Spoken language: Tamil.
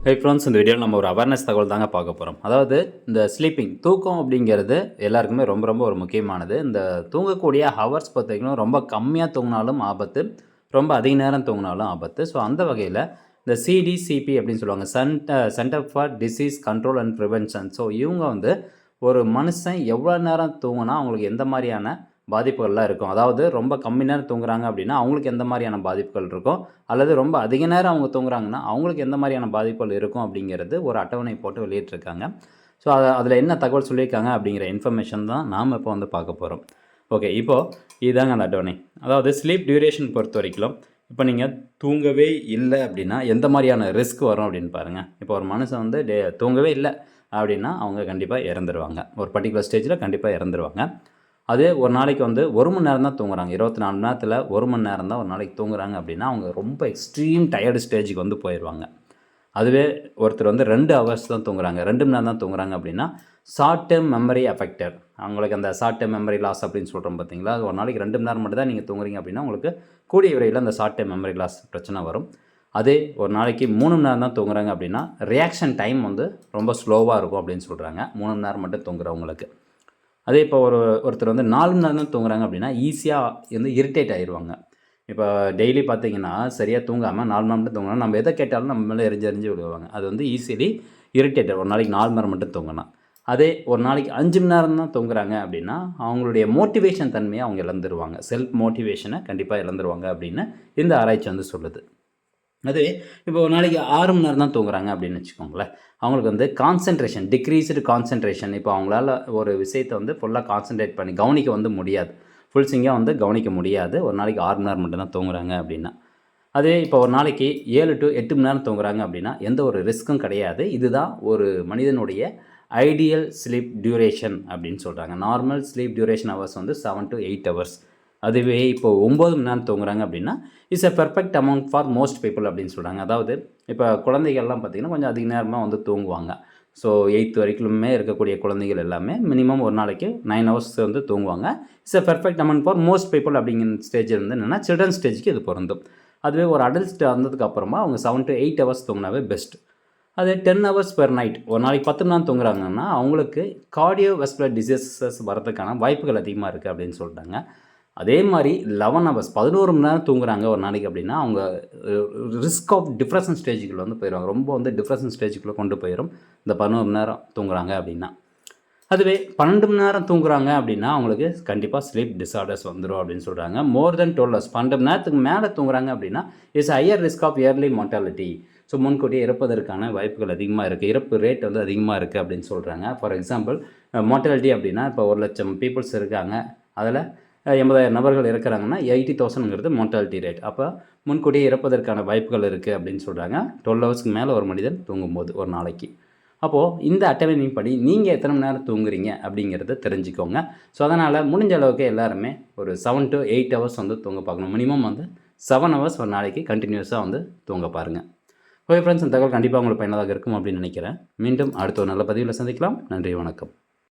ஹை ஃப்ரெண்ட்ஸ், இந்த வீடியோவில் நம்ம ஒரு அவேர்னஸ் தகவல் தாங்க பார்க்க போகிறோம். அதாவது இந்த ஸ்லீப்பிங் தூக்கம் அப்படிங்கிறது எல்லாருக்குமே ரொம்ப ரொம்ப ஒரு முக்கியமானது. இந்த தூங்கக்கூடிய ஹவர்ஸ் பார்த்திங்கன்னா ரொம்ப கம்மியாக தூங்கினாலும் ஆபத்து, ரொம்ப அதிக நேரம் தூங்கினாலும் ஆபத்து. ஸோ அந்த வகையில் இந்த சிடிசிபி அப்படின்னு சொல்லுவாங்க, centre for disease control and prevention. So இவங்க வந்து ஒரு மனுஷன் எவ்வளோ நேரம் தூங்கினா அவங்களுக்கு எந்த மாதிரியான பாதிப்புகள்லாம் இருக்கும், அதாவது ரொம்ப கம்மி நேரம் தூங்குறாங்க அப்படின்னா அவங்களுக்கு எந்த மாதிரியான பாதிப்புகள் இருக்கும், அல்லது ரொம்ப அதிக நேரம் அவங்க தூங்குறாங்கன்னா அவங்களுக்கு எந்த மாதிரியான பாதிப்புகள் இருக்கும் அப்படிங்கிறது ஒரு அட்டவணை போட்டு வெளியிட்டிருக்காங்க. ஸோ அதில் என்ன தகவல் சொல்லியிருக்காங்க அப்படிங்கிற இன்ஃபர்மேஷன் தான் நாம் இப்போ வந்து பார்க்க போகிறோம். ஓகே, இப்போது இதுதாங்க அந்த அட்டவணை. அதாவது ஸ்லீப் டியூரேஷன் பொறுத்த வரைக்கும் இப்போ நீங்கள் தூங்கவே இல்லை அப்படின்னா எந்த மாதிரியான ரிஸ்க் வரும் அப்படின்னு பாருங்கள். இப்போ ஒரு மனுஷன் வந்து தூங்கவே இல்லை அப்படின்னா அவங்க கண்டிப்பாக இறந்துருவாங்க, ஒரு பர்டிகுலர் ஸ்டேஜில் கண்டிப்பாக இறந்துருவாங்க. அதே ஒரு நாளைக்கு வந்து 1 மணி நேரம் தான் தூங்குறாங்க, 24 மணி நேரத்தில் 1 மணி நேரம் தான் ஒரு நாளைக்கு தூங்குறாங்க அப்படின்னா அவங்க ரொம்ப எக்ஸ்ட்ரீம் டயர்டு ஸ்டேஜுக்கு வந்து போயிடுவாங்க. அதுவே ஒருத்தர் வந்து 2 ஹவர்ஸ் தான் தூங்குறாங்க, 2 மணி நேரம் தான் தூங்குறாங்க அப்படின்னா ஷார்ட் டேர்ம் மெமரி அஃபெக்டட், அவங்களுக்கு அந்த ஷார்ட் டேர்ம் மெமரி லாஸ் அப்படின்னு சொல்கிறோம் பார்த்தீங்களா, அது ஒரு நாளைக்கு 2 மணி நேரம் மட்டும் தான் நீங்கள் தூங்குறீங்க அப்படின்னா உங்களுக்கு கூடிய விரைவில் அந்த ஷார்ட் டேர்ம் மெமரி லாஸ் பிரச்சனை வரும். அதே ஒரு நாளைக்கு 3 மணி நேரம் தான் தூங்குறாங்க அப்படின்னா ரியாக்ஷன் டைம் வந்து ரொம்ப ஸ்லோவாக இருக்கும் அப்படின்னு சொல்கிறாங்க, 3 மணி நேரம் மட்டும் தூங்குறவங்களுக்கு. அதே இப்போ ஒருத்தர் வந்து 4 மணி நேரம் தான் தூங்குறாங்க அப்படின்னா ஈஸியாக வந்து இரிட்டேட் ஆயிடுவாங்க. இப்போ டெய்லி பார்த்தீங்கன்னா சரியாக தூங்காமல் 4 மணி நேரம் தூங்கினா நம்ம எதை கேட்டாலும் நம்ம மேலே எரிஞ்சு விடுவாங்க. அது வந்து ஈஸிலி இரிட்டேட்டட், ஒரு நாளைக்கு 4 மணி நேரம் மட்டும் தூங்கினா. அதே ஒரு நாளைக்கு 5 மணி நேரம் தான் தூங்குறாங்க அப்படின்னா அவங்களுடைய மோட்டிவேஷன் தன்மையை அவங்க இழந்துருவாங்க, செல்ஃப் மோட்டிவேஷனை கண்டிப்பாக இழந்துருவாங்க அப்படின்னு இந்த ஆராய்ச்சி வந்து சொல்லுது. அதுவே இப்போ ஒரு நாளைக்கு 6 மணி நேரம் தான் தூங்குறாங்க அப்படின்னு வச்சுக்கோங்களேன், அவங்களுக்கு வந்து கான்சன்ட்ரேஷன், டிக்ரீஸ்டு கான்சன்ட்ரேஷன், இப்போ அவங்களால ஒரு விஷயத்தை வந்து ஃபுல்லாக கான்சன்ட்ரேட் பண்ணி கவனிக்க வந்து முடியாது, ஃபுல் சிங்காக வந்து கவனிக்க முடியாது ஒரு நாளைக்கு 6 மணி நேரம் மட்டும்தான் தூங்குறாங்க அப்படின்னா. அதே இப்போ ஒரு நாளைக்கு 7 to 8 மணி நேரம் தூங்குறாங்க அப்படின்னா எந்த ஒரு ரிஸ்க்கும் கிடையாது. இதுதான் ஒரு மனிதனுடைய ஐடியல் ஸ்லீப் டியூரேஷன் அப்படின்னு சொல்கிறாங்க. நார்மல் ஸ்லீப் டியூரேஷன் ஹவர்ஸ் வந்து 7 to 8 ஹவர்ஸ். அதுவே இப்போ 9 மணி நேரம் தூங்குறாங்க அப்படின்னா it's a perfect amount for most people அப்படின்னு சொல்கிறாங்க. அதாவது இப்போ குழந்தைகள்லாம் பார்த்திங்கன்னா கொஞ்சம் அதிக நேரமாக வந்து தூங்குவாங்க. ஸோ 8th வரைக்குமே இருக்கக்கூடிய குழந்தைகள் எல்லாமே மினிமம் ஒரு நாளைக்கு 9 ஹவர்ஸ் வந்து தூங்குவாங்க. It's a perfect amount for most people அப்படிங்கிற ஸ்டேஜ் வந்து என்னென்னா சில்ட்ரன் ஸ்டேஜுக்கு இது பொருந்தும். அதுவே ஒரு அடல்ட் வந்ததுக்கு அப்புறமா அவங்க 7 to 8 ஹவர்ஸ் தூங்கினாவே பெஸ்ட். அதே 10 ஹவர்ஸ் பெர் நைட் ஒரு நாளைக்கு 10 மணி நேரம் தூங்குறாங்கன்னா அவங்களுக்கு கார்டியோ வெஸ்குலர் டிசீசஸ் வரதுக்கான வாய்ப்புகள் அதிகமாக இருக்குது அப்படின்னு சொல்லிட்டாங்க. அதே மாதிரி 11 ஹவர்ஸ் 11 மணி நேரம் தூங்குறாங்க ஒரு நாளைக்கு அப்படின்னா அவங்க ரிஸ்க் ஆஃப் டிப்ரெஷன் ஸ்டேஜுக்குள்ளே வந்து போயிடுவாங்க, ரொம்ப வந்து டிப்ரெஷன் ஸ்டேஜுக்குள்ளே கொண்டு போயிடும் இந்த 11 மணி நேரம் தூங்குறாங்க அப்படின்னா. அதுவே 12 மணி நேரம் தூங்குறாங்க அப்படின்னா அவங்களுக்கு கண்டிப்பாக ஸ்லீப் டிஸார்டர்ஸ் வந்துடும் அப்படின்னு சொல்கிறாங்க. மோர் தென் 12 ஹவர்ஸ் 12 மணி நேரத்துக்கு மேலே தூங்குறாங்க அப்படின்னா it's higher risk of early mortality. So முன்கூட்டியே இறப்பதற்கான வாய்ப்புகள் அதிகமாக இருக்குது, இறப்பு ரேட் வந்து அதிகமாக இருக்குது அப்படின்னு சொல்கிறாங்க. ஃபார் எக்ஸாம்பிள் மார்ட்டாலிட்டி அப்படின்னா இப்போ 1,00,000 பீப்புள்ஸ் இருக்காங்க, அதில் 80,000 நபர்கள் இறக்குறாங்கன்னா 80,000ங்கிறது மோர்ட்டாலிட்டி ரேட். அப்போ முன்கூட்டியே இறப்பதற்கான வாய்ப்புகள் இருக்குது அப்படின்னு சொல்கிறாங்க 12 ஹவர்ஸ்க்கு மேலே ஒரு மனிதன் தூங்கும்போது ஒரு நாளைக்கு. அப்போது இந்த அட்டவணைப்படி நீங்கள் எத்தனை மணி நேரம் தூங்குறீங்க அப்படிங்கிறத தெரிஞ்சுக்கோங்க. ஸோ அதனால் முடிஞ்ச அளவுக்கு எல்லாருமே ஒரு 7 to 8 ஹவர்ஸ் வந்து தூங்க பார்க்கணும். மினிமம் வந்து 7 ஹவர்ஸ் ஒரு நாளைக்கு கண்டினியூஸாக வந்து தூங்க பாருங்கள். ஓகே ஃப்ரெண்ட்ஸ், இந்த தகவல் கண்டிப்பாக உங்களுக்கு பயனுள்ளதாக இருக்கும் அப்படின்னு நினைக்கிறேன். மீண்டும் அடுத்த ஒரு நல்ல பதிவில் சந்திக்கலாம். நன்றி, வணக்கம்.